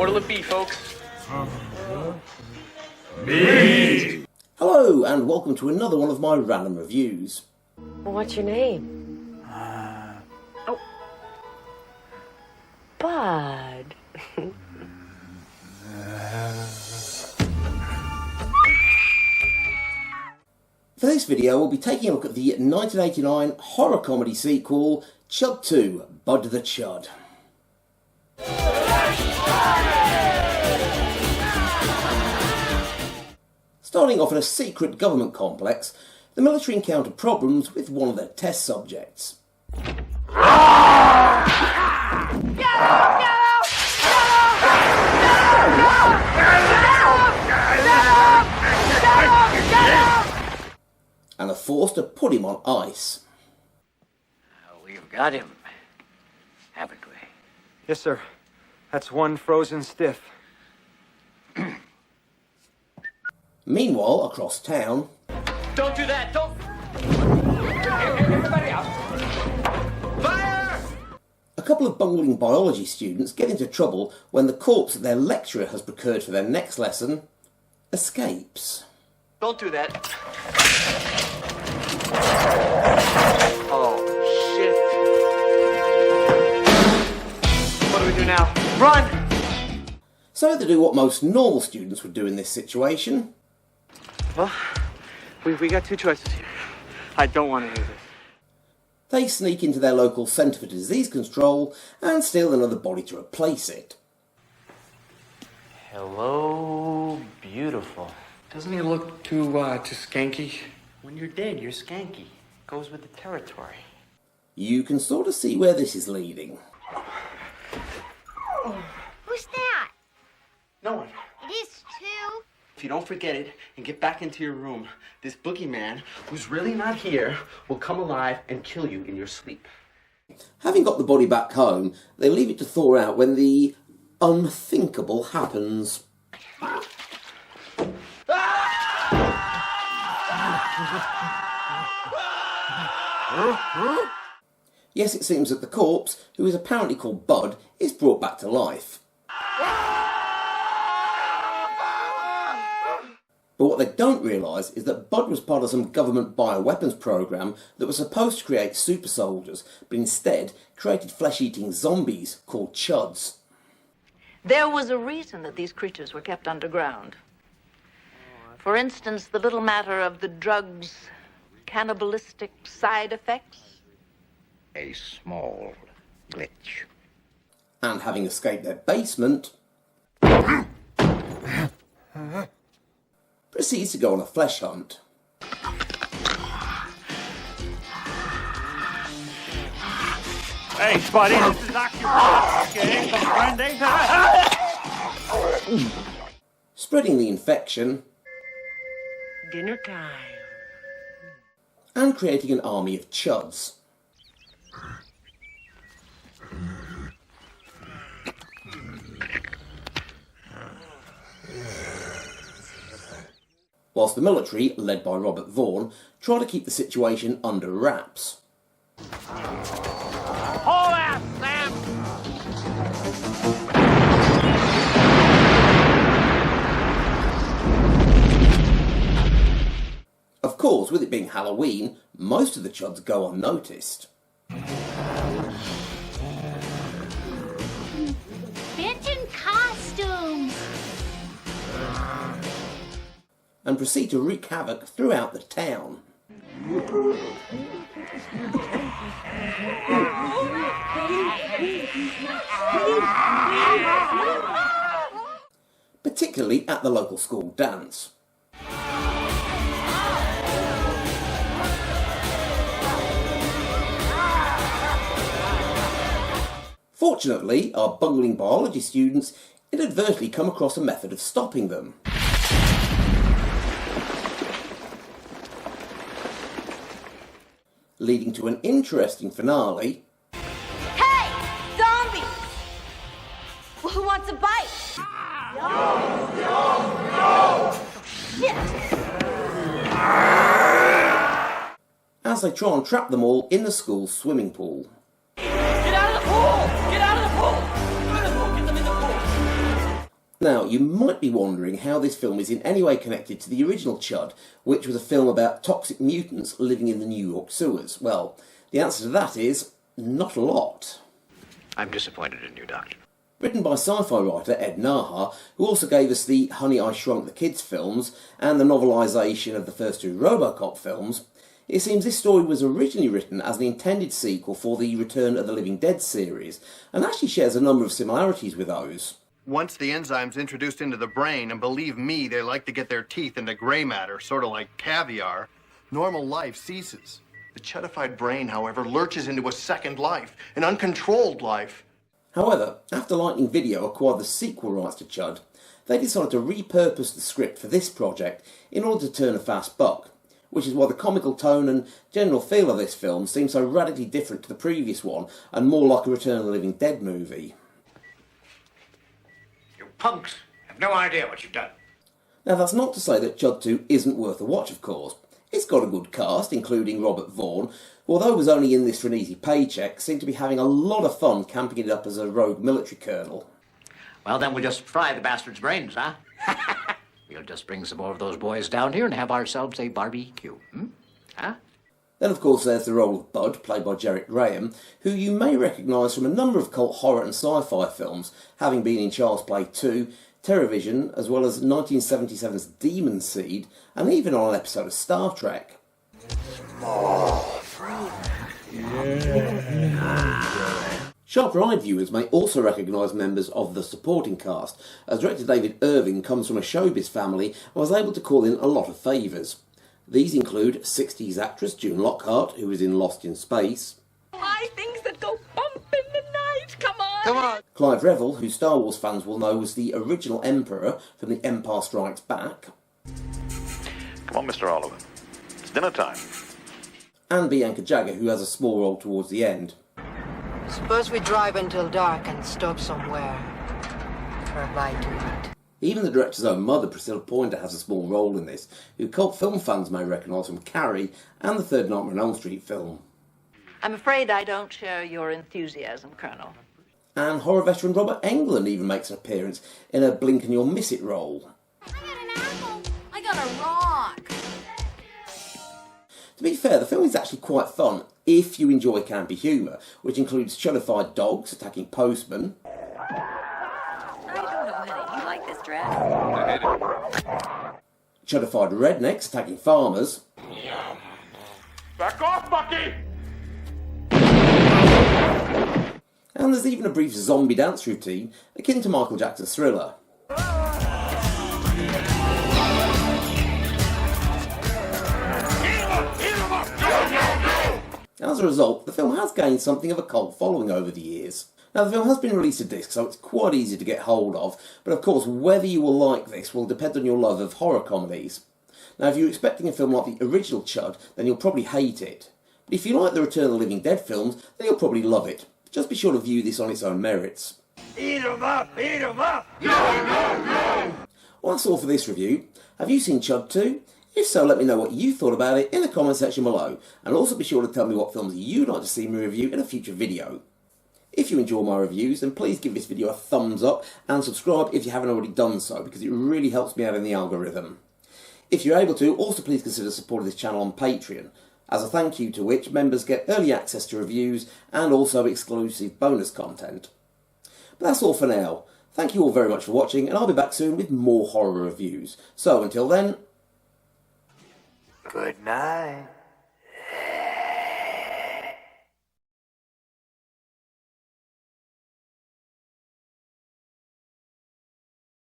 What'll it be, folks? Me! Hello, and welcome to another one of my random reviews. Well, what's your name? Oh. Bud. For this video, we'll be taking a look at the 1989 horror comedy sequel, Chud 2, Bud the Chud. Starting off in a secret government complex, the military encountered problems with one of their test subjects. And are forced to put him on ice. We've got him, haven't we? Yes, sir. That's one frozen stiff. Meanwhile, across town... Don't do that! Don't... Everybody out! Fire! A couple of bungling biology students get into trouble when the corpse that their lecturer has procured for their next lesson escapes. Don't do that. Oh, shit. What do we do now? Run! So they do what most normal students would do in this situation. Well, we got two choices here. I don't want to do this. They sneak into their local centre for disease control and steal another body to replace it. Hello, beautiful. Doesn't he look too skanky? When you're dead, you're skanky. Goes with the territory. You can sort of see where this is leading. Who's that? No one. It is too. If you don't forget it and get back into your room, this boogeyman, who's really not here, will come alive and kill you in your sleep. Having got the body back home, they leave it to thaw out when the unthinkable happens. Yes, it seems that the corpse, who is apparently called Bud, is brought back to life. But what they don't realise is that Bud was part of some government bioweapons program that was supposed to create super soldiers, but instead created flesh-eating zombies called Chuds. There was a reason that these creatures were kept underground. For instance, the little matter of the drug's cannibalistic side effects. A small glitch. And having escaped their basement, proceeds to go on a flesh hunt. Hey, buddy, this is occupation. Okay, some Spreading the infection Dinner time. and creating an army of Chuds. Whilst the military, led by Robert Vaughn, try to keep the situation under wraps. Haul ass, Sam! Of course, with it being Halloween, most of the Chuds go unnoticed. Benton costumes. And proceed to wreak havoc throughout the town. Particularly at the local school dance. Fortunately, our bungling biology students inadvertently come across a method of stopping them. Leading to an interesting finale. Hey, zombies! Well, who wants a bite? As they try and trap them all in the school's swimming pool. Get out of the pool! Get out of the pool! Get out of the pool! Get them in the pool! Now, you might be wondering how this film is in any way connected to the original Chud, which was a film about toxic mutants living in the New York sewers. Well, the answer to that is not a lot. I'm disappointed in you, Doctor. Written by sci-fi writer Ed Naha, who also gave us the Honey, I Shrunk the Kids films and the novelisation of the first two RoboCop films, it seems this story was originally written as an intended sequel for the Return of the Living Dead series, and actually shares a number of similarities with those. Once the enzyme's introduced into the brain, and believe me, they like to get their teeth into gray matter, sort of like caviar, normal life ceases. The chudified brain, however, lurches into a second life, an uncontrolled life. However, after Lightning Video acquired the sequel rights to Chud, they decided to repurpose the script for this project in order to turn a fast buck, which is why the comical tone and general feel of this film seems so radically different to the previous one and more like a Return of the Living Dead movie. Punks have no idea what you've done. Now, that's not to say that Chud 2 isn't worth a watch, of course. It's got a good cast, including Robert Vaughn, who, although was only in this for an easy paycheck, seemed to be having a lot of fun camping it up as a rogue military colonel. Well, then we'll just fry the bastard's brains, huh? We'll just bring some more of those boys down here and have ourselves a barbecue, Huh? Then, of course, there's the role of Bud, played by Jarrett Graham, who you may recognise from a number of cult horror and sci-fi films, having been in Child's Play 2, Terrorvision, as well as 1977's Demon Seed, and even on an episode of Star Trek. Sharper-eyed viewers may also recognise members of the supporting cast, as director David Irving comes from a showbiz family and was able to call in a lot of favours. These include 60s actress June Lockhart, who was in Lost in Space. My things that go bump in the night, come on! Come on! Clive Revill, who Star Wars fans will know was the original Emperor from The Empire Strikes Back. Come on, Mr. Oliver. It's dinner time. And Bianca Jagger, who has a small role towards the end. Suppose we drive until dark and stop somewhere for a bite to eat. Even the director's own mother, Priscilla Pointer, has a small role in this, who cult film fans may recognise from Carrie and the third Nightmare on Elm Street film. I'm afraid I don't share your enthusiasm, Colonel. And horror veteran Robert Englund even makes an appearance in a Blink and You'll Miss It role. I got an apple. I got a rock. To be fair, the film is actually quite fun if you enjoy campy humour, which includes chudified dogs attacking postmen. I don't know, honey. You like this dress? Chudified rednecks attacking farmers. Back off, Bucky! And there's even a brief zombie dance routine akin to Michael Jackson's Thriller. As a result, the film has gained something of a cult following over the years. Now, the film has been released to disc, so it's quite easy to get hold of, but of course, whether you will like this will depend on your love of horror comedies. Now, if you're expecting a film like the original Chud, then you'll probably hate it. But if you like the Return of the Living Dead films, then you'll probably love it. Just be sure to view this on its own merits. Eat 'em up! Eat 'em up! No, no, no! Well, that's all for this review. Have you seen Chud 2? If so, let me know what you thought about it in the comment section below, and also be sure to tell me what films you'd like to see me review in a future video. If you enjoy my reviews, then please give this video a thumbs up and subscribe if you haven't already done so, because it really helps me out in the algorithm. If you're able to, also please consider supporting this channel on Patreon, as a thank you to which members get early access to reviews and also exclusive bonus content. But that's all for now. Thank you all very much for watching, and I'll be back soon with more horror reviews. So until then, Good night.